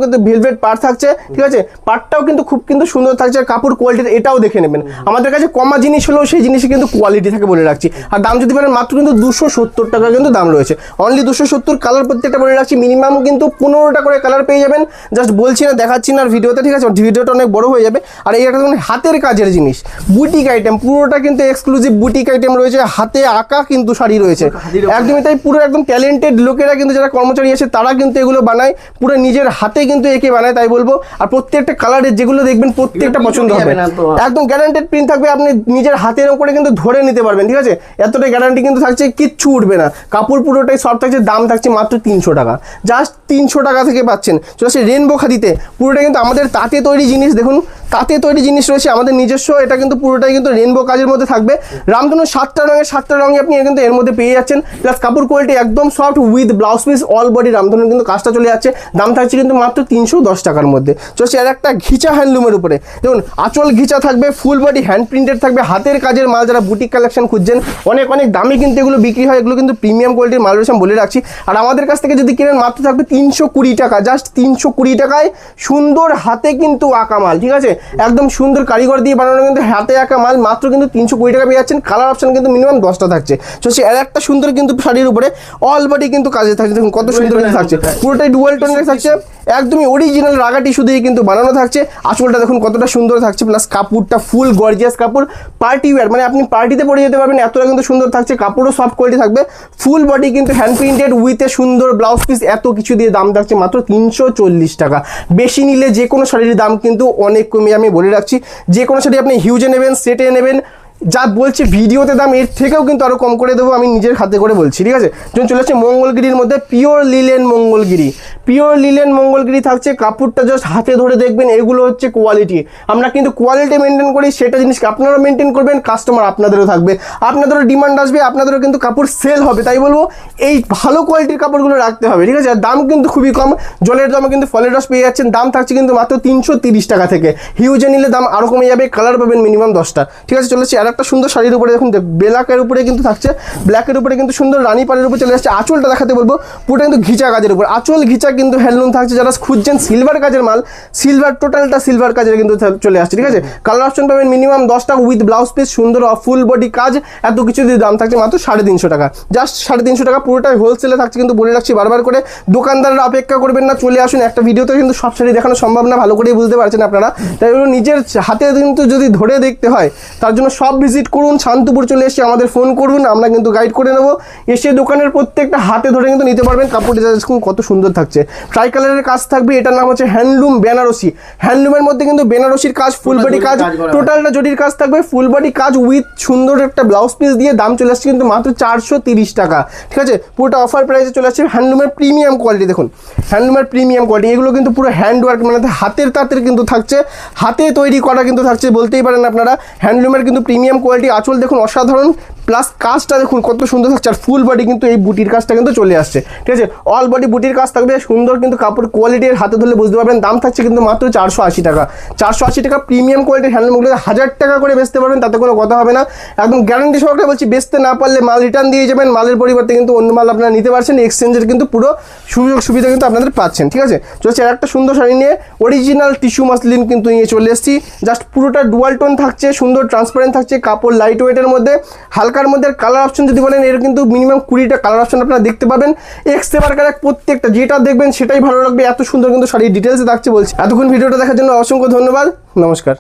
কিন্তু ভেলভেট পার্ট থাকছে। ঠিক আছে, পার্টটাও কিন্তু খুব কিন্তু সুন্দর থাকছে। কাপড় কোয়ালিটি এটাও দেখে নেবেন। আমাদের কাছে কমা জিনিস হলেও সেই জিনিসে কিন্তু কোয়ালিটি থাকে বলে রাখছি। আর দাম যদি বলেন, মাত্র কিন্তু 270 টাকা কিন্তু দাম রয়েছে, অনলি 270। কালার প্রত্যেকটা বলে রাখছি মিনিমাম কিন্তু 15টা করে কালার পেয়ে যাবেন। জাস্ট বলছি না, দেখাচ্ছি না আর ভিডিওতে। ঠিক আছে, ভিডিওটা অনেক বড় হয়ে যাবে। আর এই একটা হাতের কাজের জিনিস, বুটিক আইটেম, পুরোটা কিন্তু এক্সক্লুসিভ বুটিক আইটেম রয়েছে। হাতে আঁকা কিন্তু শাড়ি রয়েছে, একদমই তাই। পুরো একদম ট্যালেন্টেড লোকেরা কিন্তু, যারা কর্মচারী আছে তারা কিন্তু এগুলো বানায়, পুরো নিজের হাতে কিন্তু একে বানায়, তাই বলবো। আর প্রত্যেকটা কালারের যেগুলো দেখবেন প্রত্যেকটা পছন্দ হবে, একদম গ্যারান্টেড প্রিন্ট থাকবে। আপনি নিজের হাতের উপরে কিন্তু ধরে নিতে পারবেন। ঠিক আছে, এতটাই গ্যারান্টি কিন্তু থাকছে, কিচ্ছু উঠবে না। কাপড় পুরোটাই সফট থাকছে। দাম থাকছে মাত্র 300 টাকা, জাস্ট 300 টাকা থেকে পাচ্ছেন। চলে আসে রেনবো খাদিতে, পুরোটা কিন্তু আমাদের তাঁতে তৈরি জিনিস। দেখুন তাঁতে তৈরি জিনিস রয়েছে আমাদের নিজস্ব। এটা কিন্তু পুরোটাই কিন্তু রেনবো কাজের মধ্যে থাকবে। রামধনু 7টা রঙে আপনি কিন্তু এর মধ্যে পেয়ে যাচ্ছেন। প্লাস কাপড় কোয়ালিটি একদম soft with blouse piece all body রামধনু কিন্তু কাজটা চলে যাচ্ছে। দাম থাকছে কিন্তু মাত্র 310 টাকার মধ্যে। চলছে আর একটা ঘিচা হ্যান্ডলুমের উপরে, দেখুন আঁচল ঘিচা থাকবে, ফুল বডি হ্যান্ড প্রিন্টেড থাকবে, হাতের কাজের মাল। যারা বুটিক কালেকশন খুঁজছেন, অনেক অনেক দামে কিন্তু এগুলো বিক্রি হয়, এগুলো কিন্তু প্রিমিয়াম কোয়ালিটির মাল রয়েছে আমি বলে রাখছি। আর আমাদের কাছ থেকে যদি কেনেন মাত্র থাকবে 320 টাকা, জাস্ট 320 টাকায় সুন্দর হাতে কিন্তু আঁকা মাল, ঠিক আছে, একদম সুন্দর কারিগর দিয়ে বানানো কিন্তু হাতে আঁকা মাল, মাত্র কিন্তু 320 টাকা পেয়ে যাচ্ছেন। কালার অপশন কিন্তু মিনিমাম 10টা থাকছে। চলছে আর একটা সুন্দর কিন্তু শাড়ির উপরে অল বডি কিন্তু কাজে থাকছে, দেখুন কত সুন্দর কিন্তু থাকছে, পুরোটাই ডুয়াল টোনের থাকছে, একদমই অরিজিনাল রাগা টিস্যু দিয়ে কিন্তু বানানো থাকছে। আঁচলটা দেখুন কতটা সুন্দর থাকছে, প্লাস কাপড়টা ফুল গর্জিয়াস কাপড়, পার্টি ওয়্যার, মানে আপনি পার্টিতে পরে যেতে পারবেন, এতটা কিন্তু সুন্দর থাকছে। কাপড়ও সফট কোয়ালিটি থাকবে, ফুল বডি কিন্তু হ্যান্ড প্রিন্টেড উইথ এ সুন্দর ব্লাউজ পিস, এত কিছু দিয়ে দাম থাকছে মাত্র 340 টাকা। বেশি নিলে যে কোনো শাড়ির দাম কিন্তু অনেক কমে, আমি বলে রাখছি। যে কোনো শাড়ি আপনি হিউজে নেবেন, সেটে নেবেন, যা বলছি ভিডিওতে দাম এর থেকেও কিন্তু আরও কম করে দেবো, আমি নিজের হাতে করে বলছি, ঠিক আছে। যখন চলে আসছে মঙ্গলগিরির মধ্যে pure linen Mangalagiri, pure linen Mangalagiri থাকছে, কাপড়টা জাস্ট হাতে ধরে দেখবেন, এগুলো হচ্ছে কোয়ালিটি। আমরা কিন্তু কোয়ালিটি মেনটেন করি, সেটা জিনিসকে আপনারাও মেনটেন করবেন, কাস্টমার আপনাদেরও থাকবে, আপনাদেরও ডিমান্ড আসবে, আপনাদেরও কিন্তু কাপড় সেল হবে। তাই বলবো এই ভালো কোয়ালিটির কাপড়গুলো রাখতে হবে, ঠিক আছে। আর দাম কিন্তু খুবই কম, জলের দামে কিন্তু ফলের রস পেয়ে যাচ্ছেন। দাম থাকছে কিন্তু মাত্র 330 টাকা থেকে, হিউজে নিলে দাম আরও কমে যাবে, কালার পাবেন মিনিমাম 10টা, ঠিক আছে। চলেছি আর একটা সুন্দর শাড়ির উপরে, দেখুন ব্ল্যাকের উপরে কিন্তু থাকছে, ব্ল্যাকের উপরে কিন্তু সুন্দর রানী পাড়ের উপরে চলে আসছে। আঁচলটা দেখাতে বলবো, পুরো কিন্তু ঘিচা কাজের উপর, আঁচল ঘিচা কিন্তু হ্যান্ডলুম থাকছে। যারা খুঁজছেন সিলভার কাজের মাল, সিলভার টোটালটা সিলভার কাজের কিন্তু চলে আসছে, ঠিক আছে। কালার অপশন পাবেন মিনিমাম 10টা উইথ ব্লাউজ পিস, সুন্দর ফুল বডি কাজ, এত কিছু দিয়ে দাম থাকছে মাত্র 350 টাকা, জাস্ট 350 টাকা, পুরোটাই হোলসেলে থাকছে কিন্তু বলে রাখছি বারবার করে। দোকানদাররা অপেক্ষা করবেন না, চলে আসুন। একটা ভিডিওতে কিন্তু সব শাড়ি দেখানো সম্ভব না, ভালো করেই বুঝতে পারছেন আপনারা, তাই জন্য নিজের হাতে কিন্তু যদি ধরে দেখতে হয়, তার জন্য সব ভিজিট করুন, শান্তপুর চলে এসে আমাদের ফোন করুন, আমরা কিন্তু গাইড করে নেবো। এসে দোকানের প্রত্যেকটা হাতে ধরে কিন্তু নিতে পারবেন। কাপড়টা দেখুন কত সুন্দর থাকছে, ট্রাই কালারের কাজ থাকবে, এটার নাম হচ্ছে হ্যান্ডলুম বেনারসি। হ্যান্ডলুমের মধ্যে কিন্তু বেনারসির কাজ, ফুল বডি কাজ, টোটালটা জরির কাজ থাকবে, ফুল বডি কাজ উইথ সুন্দর একটা ব্লাউজ পিস দিয়ে দাম চলে আসছে কিন্তু মাত্র 430 টাকা, ঠিক আছে। পুরোটা অফার প্রাইসে চলে আসছে। হ্যান্ডলুমের প্রিমিয়াম কোয়ালিটি, দেখুন হ্যান্ডলুমের প্রিমিয়াম কোয়ালিটি, এগুলো কিন্তু পুরো হ্যান্ড ওয়ার্ক, মানে হাতের তাঁতের কিন্তু থাকছে, হাতে তৈরি করা কিন্তু থাকছে বলতেই পারেন আপনারা। হ্যান্ডলুমের কিন্তু প্রিমিয়াম কোয়ালিটি, আঁচল দেখুন অসাধারণ, প্লাস কাজটা দেখুন কত সুন্দর থাকছে। আর ফুল বডি কিন্তু এই বুটির কাজটা কিন্তু চলে আসছে, ঠিক আছে। অল বডি বুটির কাজ থাকবে, সুন্দর কিন্তু কাপড় কোয়ালিটির, হাতে ধরলে বুঝতে পারবেন। দাম থাকছে কিন্তু মাত্র 480 টাকা, 480 টাকা। প্রিমিয়াম কোয়ালিটির হ্যান্ডলুমগুলো 1000 টাকা করে বেচতে পারবেন, তাতে কোনো কথা হবে না, একদম গ্যারান্টি সহকারে বলছি। বেচতে না পারলে মাল রিটার্ন দিয়ে যাবেন, মালের পরিবর্তে কিন্তু অন্য মাল আপনারা নিতে পারছেন, এক্সচেঞ্জের কিন্তু পুরো সুযোগ সুবিধা কিন্তু আপনাদের পাচ্ছেন, ঠিক আছে। চলছে আর একটা সুন্দর শাড়ি নিয়ে, অরিজিনাল টিস্যু মাসলিন কিন্তু নিয়ে চলে এসেছি, জাস্ট পুরোটা ডুয়াল টোন থাকছে, সুন্দর ট্রান্সপারেন্ট থাকছে, কাপড় লাইট ওয়েটের মধ্যে, হালকার মধ্যে। কালার অপশন যদি বলেন, এর কিন্তু মিনিমাম 20টা কালার অপশন আপনারা দেখতে পাবেন, এক্সেবার কালার প্রত্যেকটা, যেটা দেখবেন সেটাই ভালো লাগবে, এত সুন্দর কিন্তু শাড়ির ডিটেলসে থাকছে বলছি। এতক্ষণ ভিডিওটা দেখার জন্য অসংখ্য ধন্যবাদ, নমস্কার।